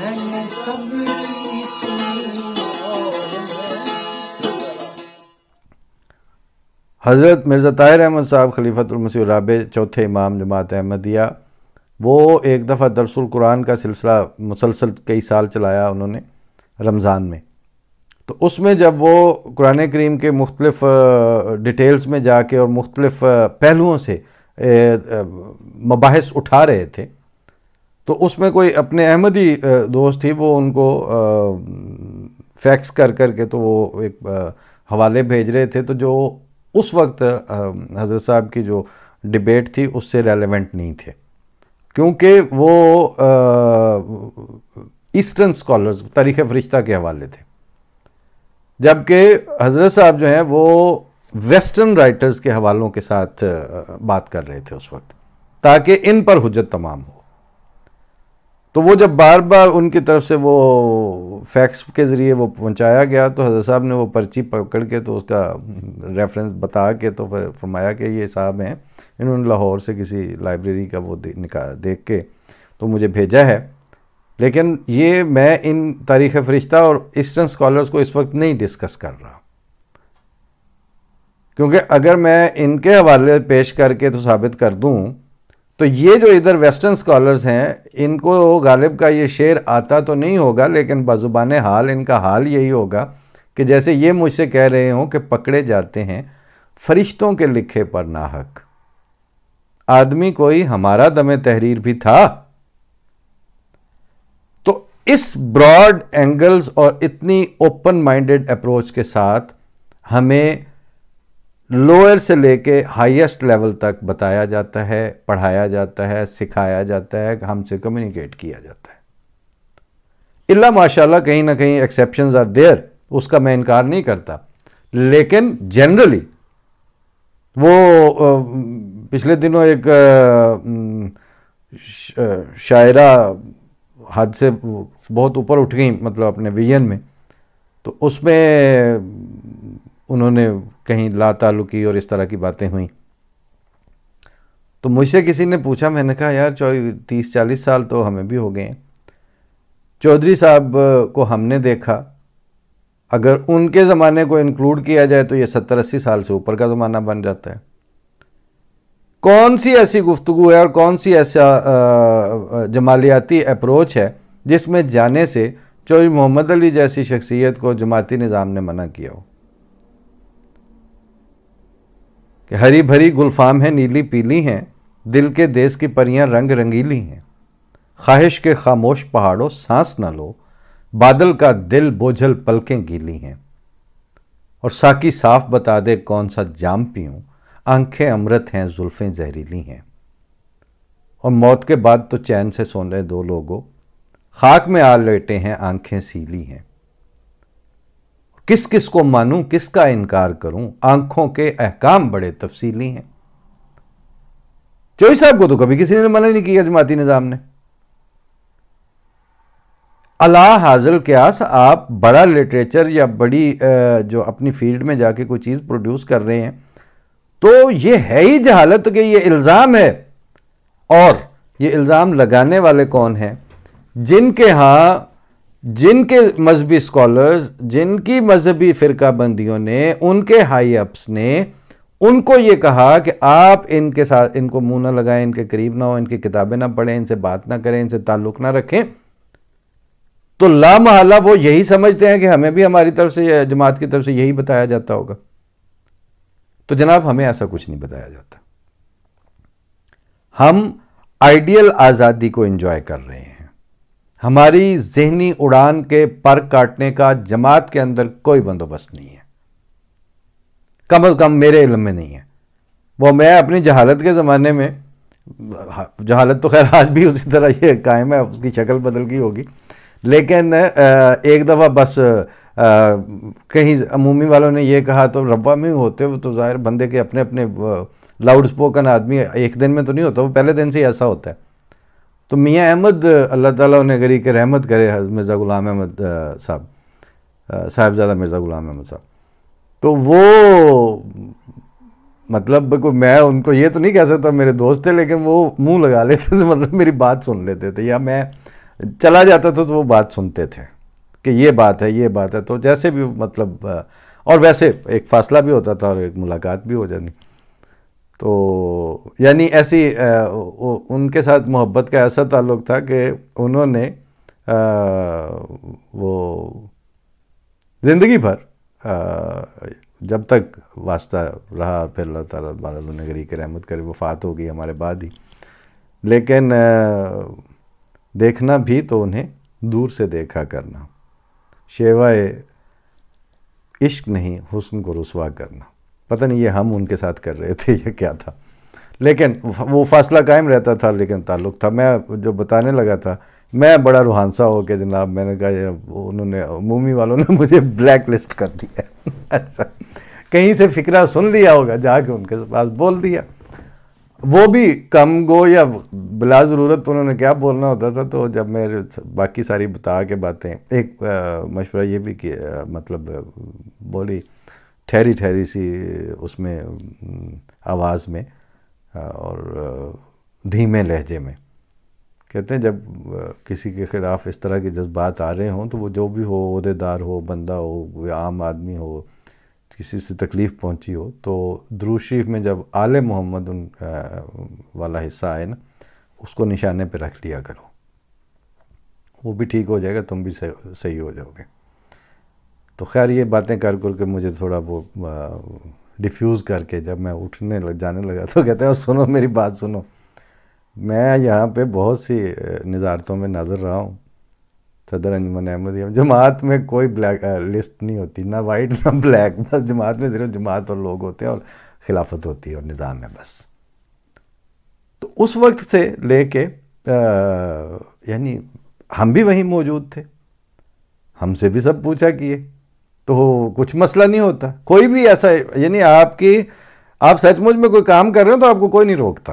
میں نے سب کی سنی اور حضرت مرزا طاہر احمد صاحب خلیفۃ المسیح الرابع چوتھے امام جماعت احمدیہ، وہ ایک دفعہ درس القرآن کا سلسلہ مسلسل کئی سال چلایا انہوں نے رمضان میں. تو اس میں جب وہ قرآن کریم کے مختلف ڈیٹیلز میں جا کے اور مختلف پہلوؤں سے مباحث اٹھا رہے تھے، تو اس میں کوئی اپنے احمدی دوست تھی، وہ ان کو فیکس کر کے تو وہ ایک حوالے بھیج رہے تھے، تو جو اس وقت حضرت صاحب کی جو ڈیبیٹ تھی اس سے ریلیونٹ نہیں تھے، کیونکہ وہ ایسٹرن سکالرز تاریخ فرشتہ کے حوالے تھے، جبکہ حضرت صاحب جو ہیں وہ ویسٹرن رائٹرز کے حوالوں کے ساتھ بات کر رہے تھے اس وقت، تاکہ ان پر حجت تمام ہو. تو وہ جب بار بار ان کی طرف سے وہ فیکس کے ذریعے وہ پہنچایا گیا، تو حضرت صاحب نے وہ پرچی پکڑ کے تو اس کا ریفرنس بتا کے تو پھر فرمایا کہ یہ صاحب ہیں، انہوں نے لاہور سے کسی لائبریری کا وہ دیکھ کے تو مجھے بھیجا ہے، لیکن یہ میں ان تاریخ فرشتہ اور ایسٹرن سکالرز کو اس وقت نہیں ڈسکس کر رہا، کیونکہ اگر میں ان کے حوالے پیش کر کے تو ثابت کر دوں تو یہ جو ادھر ویسٹرن سکالرز ہیں ان کو غالب کا یہ شعر آتا تو نہیں ہوگا، لیکن بزبان حال ان کا حال یہی ہوگا کہ جیسے یہ مجھ سے کہہ رہے ہوں کہ پکڑے جاتے ہیں فرشتوں کے لکھے پر ناحق، آدمی کوئی ہمارا دم تحریر بھی تھا. تو اس براڈ اینگلز اور اتنی اوپن مائنڈڈ اپروچ کے ساتھ ہمیں لوئر سے لے کے ہائیسٹ لیول تک بتایا جاتا ہے، پڑھایا جاتا ہے، سکھایا جاتا ہے، ہم سے کمیونیکیٹ کیا جاتا ہے. اللہ ماشاءاللہ کہیں نہ کہیں ایکسیپشنز آر دیئر، اس کا میں انکار نہیں کرتا، لیکن جنرلی وہ پچھلے دنوں ایک شاعرہ حد سے بہت اوپر اٹھ گئیں، مطلب اپنے ویژن میں، تو اس میں انہوں نے کہیں لا تعلقی اور اس طرح کی باتیں ہوئیں. تو مجھ سے کسی نے پوچھا، میں نے کہا یار 30-40 سال تو ہمیں بھی ہو گئے ہیں، چودھری صاحب کو ہم نے دیکھا، اگر ان کے زمانے کو انکلوڈ کیا جائے تو یہ 70-80 سال سے اوپر کا زمانہ بن جاتا ہے. کون سی ایسی گفتگو ہے اور کون سی ایسا جمالیاتی اپروچ ہے جس میں جانے سے چودھری محمد علی جیسی شخصیت کو جماعتی نظام نے منع کیا ہو؟ کہ ہری بھری گلفام ہے نیلی پیلی ہیں، دل کے دیس کی پریاں رنگ رنگیلی ہیں، خواہش کے خاموش پہاڑوں سانس نہ لو، بادل کا دل بوجھل پلکیں گیلی ہیں، اور ساقی صاف بتا دے کون سا جام پیوں، آنکھیں امرت ہیں زلفیں زہریلی ہیں، اور موت کے بعد تو چین سے سو رہے دو لوگوں، خاک میں آ لیٹے ہیں آنکھیں سیلی ہیں، کس کس کو مانوں کس کا انکار کروں، آنکھوں کے احکام بڑے تفصیلی ہیں. چوہدری صاحب کو تو کبھی کسی نے منع نہیں کیا جماعتی نظام نے. اللہ حاضر قیاس آپ بڑا لٹریچر یا بڑی جو اپنی فیلڈ میں جا کے کوئی چیز پروڈیوس کر رہے ہیں تو یہ ہے ہی جہالت کہ یہ الزام ہے. اور یہ الزام لگانے والے کون ہیں؟ جن کے ہاں جن کے مذہبی اسکالرز، جن کی مذہبی فرقہ بندیوں نے، ان کے ہائی اپس نے ان کو یہ کہا کہ آپ ان کے ساتھ ان کو منہ نہ لگائیں، ان کے قریب نہ ہو، ان کی کتابیں نہ پڑھیں، ان سے بات نہ کریں، ان سے تعلق نہ رکھیں. تو لا محالہ وہ یہی سمجھتے ہیں کہ ہمیں بھی ہماری طرف سے جماعت کی طرف سے یہی بتایا جاتا ہوگا. تو جناب ہمیں ایسا کچھ نہیں بتایا جاتا. ہم آئیڈیل آزادی کو انجوائے کر رہے ہیں. ہماری ذہنی اڑان کے پر کاٹنے کا جماعت کے اندر کوئی بندوبست نہیں ہے، کم از کم میرے علم میں نہیں ہے. وہ میں اپنی جہالت کے زمانے میں، جہالت تو خیر آج بھی اسی طرح یہ قائم ہے، اس کی شکل بدل گئی ہوگی، لیکن ایک دفعہ بس کہیں عمومی والوں نے یہ کہا تو ربا میں ہوتے وہ تو ظاہر بندے کے اپنے اپنے لاؤڈ سپوکن آدمی ایک دن میں تو نہیں ہوتا، وہ پہلے دن سے ہی ایسا ہوتا ہے. تو میاں احمد اللہ تعالیٰ انہیں گری کے رحمت کرے، مرزا غلام احمد صاحبزادہ مرزا غلام احمد صاحب، تو وہ مطلب میں ان کو یہ تو نہیں کہہ سکتا میرے دوست تھے، لیکن وہ منہ لگا لیتے تھے، مطلب میری بات سن لیتے تھے، یا میں چلا جاتا تھا تو وہ بات سنتے تھے کہ یہ بات ہے، یہ بات ہے، تو جیسے بھی مطلب اور ویسے ایک فاصلہ بھی ہوتا تھا اور ایک ملاقات بھی ہو جاتی. تو یعنی ایسی ان کے ساتھ محبت کا ایسا تعلق تھا کہ انہوں نے وہ زندگی بھر جب تک واسطہ رہا، پھر اللہ تعالیٰ بارہ نگری کے رحمت کرے وفات ہو گئی ہمارے بعد ہی، لیکن دیکھنا بھی تو انہیں دور سے دیکھا کرنا، شیوائے عشق نہیں حسن کو رسوا کرنا. پتہ نہیں یہ ہم ان کے ساتھ کر رہے تھے یا کیا تھا، لیکن وہ فاصلہ قائم رہتا تھا لیکن تعلق تھا. میں جو بتانے لگا تھا، میں بڑا روحانسا ہو کے جناب میں نے کہا انہوں نے عمومی والوں نے مجھے بلیک لسٹ کر دیا. اچھا، کہیں سے فکرہ سن لیا ہوگا، جا کے ان کے پاس بول دیا. وہ بھی کم گو یا بلا ضرورت انہوں نے کیا بولنا ہوتا تھا. تو جب میں باقی ساری بتا کے باتیں، ایک مشورہ یہ بھی کہ مطلب بولی ٹھہری ٹھہری سی اس میں آواز میں اور دھیمے لہجے میں، کہتے ہیں جب کسی کے خلاف اس طرح کے جذبات آ رہے ہوں تو وہ جو بھی ہو، عہدے دار ہو، بندہ ہو، یا عام آدمی ہو، کسی سے تکلیف پہنچی ہو، تو درود شریف میں جب آل محمد ان والا حصہ آئے نا، اس کو نشانے پہ رکھ لیا کرو، وہ بھی ٹھیک ہو جائے گا، تم بھی صحیح ہو جاؤ گے. تو خیر یہ باتیں کر کے مجھے تھوڑا وہ ڈیفیوز کر کے جب میں اٹھنے جانے لگا تو کہتے ہیں اور سنو میری بات سنو، میں یہاں پہ بہت سی نظارتوں میں ناظر رہا ہوں. صدر انجمن احمدیہ جماعت میں کوئی بلیک لسٹ نہیں ہوتی، نہ وائٹ نہ بلیک، بس جماعت میں صرف جماعت اور لوگ ہوتے ہیں اور خلافت ہوتی ہے اور نظام ہے بس. تو اس وقت سے لے کے یعنی ہم بھی وہیں موجود تھے، ہم سے بھی سب پوچھا کیے، تو کچھ مسئلہ نہیں ہوتا. کوئی بھی ایسا یعنی آپ سچ مچ میں کوئی کام کر رہے ہو تو آپ کو کوئی نہیں روکتا.